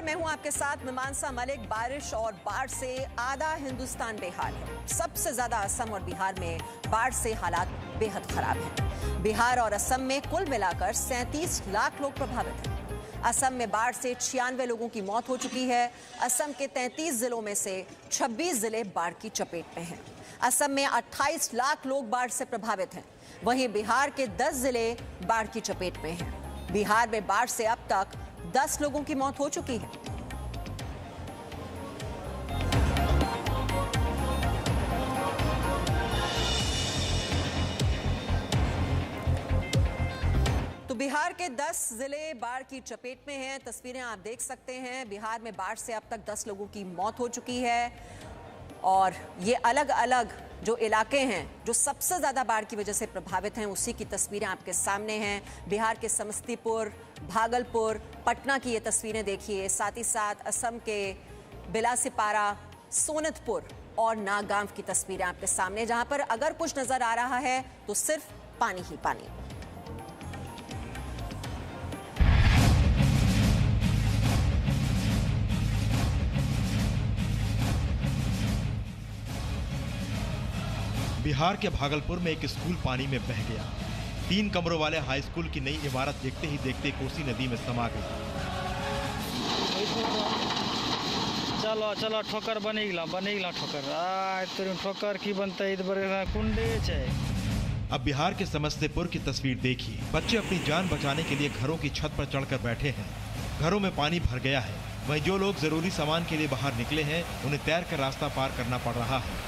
मैं हूं आपके साथ मीमांसा मलिक। बारिश और बाढ़ से आधा हिंदुस्तान बेहाल है। सबसे ज्यादा असम और बिहार में बाढ़ से हालात बेहद खराब हैं। बिहार और असम में कुल मिलाकर 37 लाख लोग प्रभावित हैं। असम में बाढ़ से 96 लोगों की मौत हो चुकी है। असम के 33 जिलों में से 26 जिले बाढ़ की चपेट में हैं। असम में 28 लाख लोग बाढ़ से प्रभावित हैं। वहीं बिहार के 10 जिले बाढ़ की चपेट में हैं। बिहार में बाढ़ से अब तक 10 लोगों की मौत हो चुकी है। तो बिहार के 10 जिले बाढ़ की चपेट में हैं। तस्वीरें आप देख सकते हैं। बिहार में बाढ़ से अब तक 10 लोगों की मौत हो चुकी है और ये अलग अलग जो इलाके हैं जो सबसे ज्यादा बाढ़ की वजह से प्रभावित हैं, उसी की तस्वीरें आपके सामने हैं। बिहार के समस्तीपुर, भागलपुर, पटना की ये तस्वीरें देखिए। साथ ही साथ असम के बिलासीपारा, सोनतपुर और नागांव की तस्वीरें आपके सामने, जहां पर अगर कुछ नजर आ रहा है तो सिर्फ पानी ही पानी। बिहार के भागलपुर में एक स्कूल पानी में बह गया। 3 कमरों वाले हाई स्कूल की नई इमारत देखते ही देखते कोसी नदी में समा गई। चलो चलो ठोकर बनेगा ठोकर ठोकर की बनता कुंडे छे। अब बिहार के समस्तीपुर की तस्वीर देखिए। बच्चे अपनी जान बचाने के लिए घरों की छत पर चढ़कर बैठे हैं। घरों में पानी भर गया है। वहीं जो लोग जरूरी सामान के लिए बाहर निकले हैं, उन्हें तैरकर रास्ता पार करना पड़ रहा है।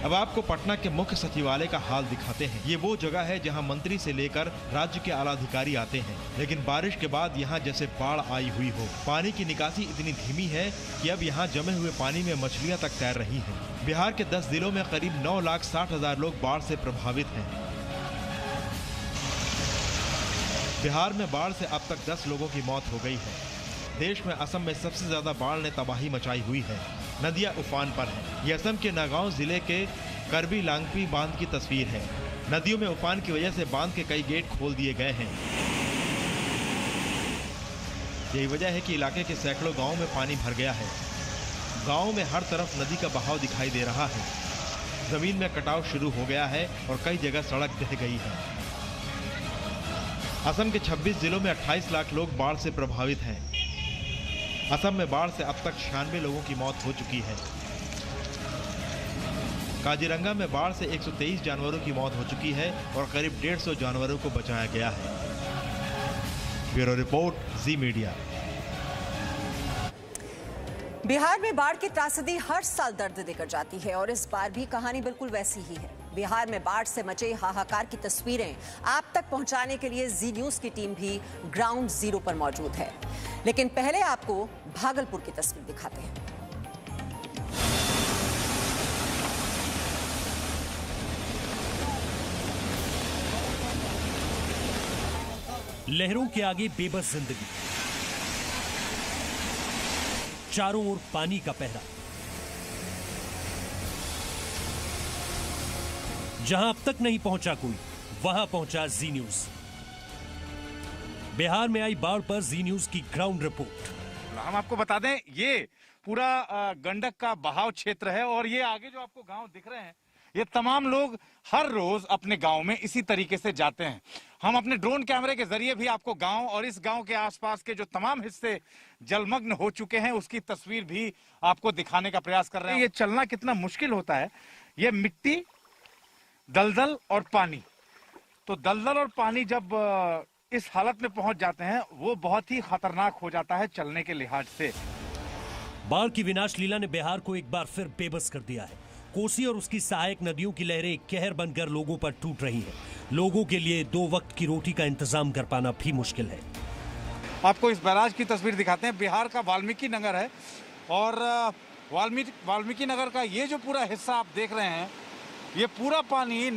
अब आपको पटना के मुख्य सचिवालय का हाल दिखाते हैं। ये वो जगह है जहां मंत्री से लेकर राज्य के आला अधिकारी आते हैं, लेकिन बारिश के बाद यहां जैसे बाढ़ आई हुई हो। पानी की निकासी इतनी धीमी है कि अब यहां जमे हुए पानी में मछलियां तक तैर रही हैं। बिहार के 10 जिलों में करीब 9,60,000 लोग बाढ़ से प्रभावित हैं। बिहार में बाढ़ से अब तक 10 लोगों की मौत हो गई है। देश में असम में सबसे ज्यादा बाढ़ ने तबाही मचाई हुई है। नदियां उफान पर हैं। ये असम के नागांव जिले के करबी लांगपी बांध की तस्वीर है। नदियों में उफान की वजह से बांध के कई गेट खोल दिए गए हैं। यही वजह है कि इलाके के सैकड़ों गांवों में पानी भर गया है। गांवों में हर तरफ नदी का बहाव दिखाई दे रहा है। जमीन में कटाव शुरू हो गया है और कई जगह सड़क बह गई है। असम के 26 जिलों में 28 लाख लोग बाढ़ से प्रभावित हैं। असम में बाढ़ से अब तक 96 लोगों की मौत हो चुकी है। काजीरंगा में बाढ़ से 123 जानवरों की मौत हो चुकी है और करीब 150 जानवरों को बचाया गया है। ब्यूरो रिपोर्ट, जी मीडिया। बिहार में बाढ़ की त्रासदी हर साल दर्द देकर जाती है और इस बार भी कहानी बिल्कुल वैसी ही है। बिहार में बाढ़ से मचे हाहाकार की तस्वीरें आप तक पहुंचाने के लिए जी न्यूज की टीम भी ग्राउंड जीरो पर मौजूद है। लेकिन पहले आपको भागलपुर की तस्वीर दिखाते हैं। लहरों के आगे बेबस जिंदगी, चारों ओर पानी का पहरा। जहां अब तक नहीं पहुंचा कोई, वहां पहुंचा जी न्यूज। बिहार में आई बाढ़ पर जी न्यूज की ग्राउंड रिपोर्ट। हम आपको बता दें, ये पूरा गंडक का बहाव क्षेत्र है और ये आगे जो आपको गांव दिख रहे हैं, ये तमाम लोग हर रोज अपने गांव में इसी तरीके से जाते हैं। हम अपने ड्रोन कैमरे के जरिए भी आपको गांव और इस गांव के आसपास के जो तमाम हिस्से जलमग्न हो चुके हैं, उसकी तस्वीर भी आपको दिखाने का प्रयास कर रहे हैं। ये चलना कितना मुश्किल होता है। ये मिट्टी, दलदल और पानी, तो दलदल और पानी जब इस हालत में पहुंच जाते हैं, वो बहुत ही खतरनाक हो जाता है चलने के लिहाज से। बाढ़ की विनाश लीला ने बिहार को एक बार फिर बेबस कर दिया है। कोसी और उसकी सहायक नदियों की लहरें कहर बनकर लोगों पर टूट रही हैं। लोगों के लिए 2 वक्त की रोटी का इंतजाम कर पाना भी मुश्किल है। आपको इस बैराज की तस्वीर दिखाते हैं। बिहार का वाल्मीकि नगर है और वाल्मीकि नगर का ये जो पूरा हिस्सा आप देख रहे हैं, ये पूरा पानी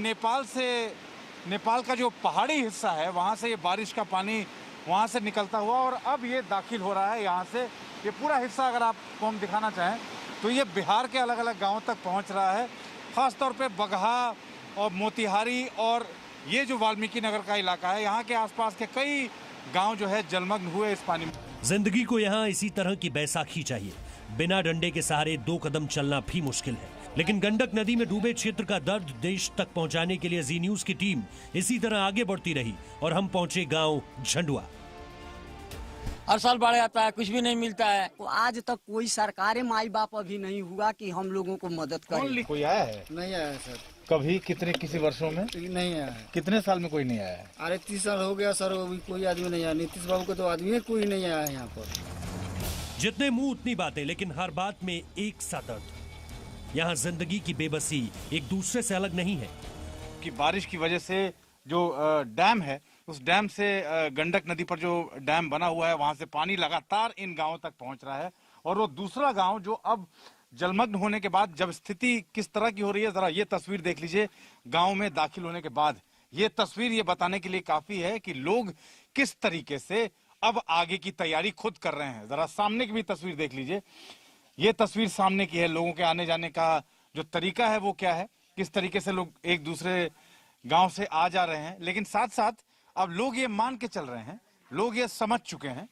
नेपाल का जो पहाड़ी हिस्सा है, वहाँ से ये बारिश का पानी वहाँ से निकलता हुआ और अब ये दाखिल हो रहा है यहाँ से। ये पूरा हिस्सा अगर आपको हम दिखाना चाहें तो ये बिहार के अलग अलग गांवों तक पहुँच रहा है। ख़ास तौर पे बगहा और मोतिहारी और ये जो वाल्मीकि नगर का इलाका है, यहाँ के आसपास के कई गांव जो है जलमग्न हुए इस पानी में। जिंदगी को यहाँ इसी तरह की बैसाखी चाहिए। बिना डंडे के सहारे 2 कदम चलना भी मुश्किल है। लेकिन गंडक नदी में डूबे क्षेत्र का दर्द देश तक पहुंचाने के लिए जी न्यूज की टीम इसी तरह आगे बढ़ती रही और हम पहुंचे गांव झंडुआ। हर साल बाढ़ आता है, कुछ भी नहीं मिलता है। तो आज तक कोई सरकारी माई बाप अभी नहीं हुआ कि हम लोगों को मदद करे। कोई आया है? नहीं आया सर। कभी किसी वर्षों में नहीं आया है। कितने साल में कोई नहीं आया है? अरे 30 साल हो गया सर, अभी कोई आदमी नहीं आया। नीतीश बाबू को तो आदमी कोई नहीं आया है यहाँ पर। जितने मुंह उतनी बातें, लेकिन हर बात में एक सा दर्द। यहाँ जिंदगी की बेबसी एक दूसरे से अलग नहीं है। कि बारिश की वजह से जो डैम है, उस डैम से गंडक नदी पर जो डैम बना हुआ है, वहां से पानी लगातार इन गांवों तक पहुंच रहा है। और वो दूसरा गांव जो अब जलमग्न होने के बाद जब स्थिति किस तरह की हो रही है, जरा ये तस्वीर देख लीजिए। गांव में दाखिल होने के बाद ये तस्वीर ये बताने के लिए काफी है कि लोग किस तरीके से अब आगे की तैयारी खुद कर रहे हैं। जरा सामने की भी तस्वीर देख लीजिए। ये तस्वीर सामने की है। लोगों के आने जाने का जो तरीका है वो क्या है, किस तरीके से लोग एक दूसरे गांव से आ जा रहे हैं। लेकिन साथ साथ अब लोग ये मान के चल रहे हैं, लोग ये समझ चुके हैं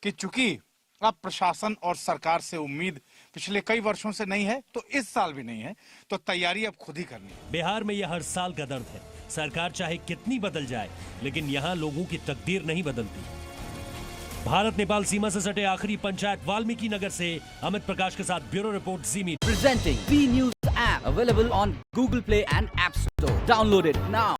कि चूंकि अब प्रशासन और सरकार से उम्मीद पिछले कई वर्षों से नहीं है, तो इस साल भी नहीं है, तो तैयारी अब खुद ही करनी है। बिहार में यह हर साल का दर्द है। सरकार चाहे कितनी बदल जाए, लेकिन यहाँ लोगों की तकदीर नहीं बदलती। भारत नेपाल सीमा से सटे आखिरी पंचायत वाल्मीकि नगर से अमित प्रकाश के साथ bureau report ji media. Presenting B News app available on Google Play and App Store. Download it now.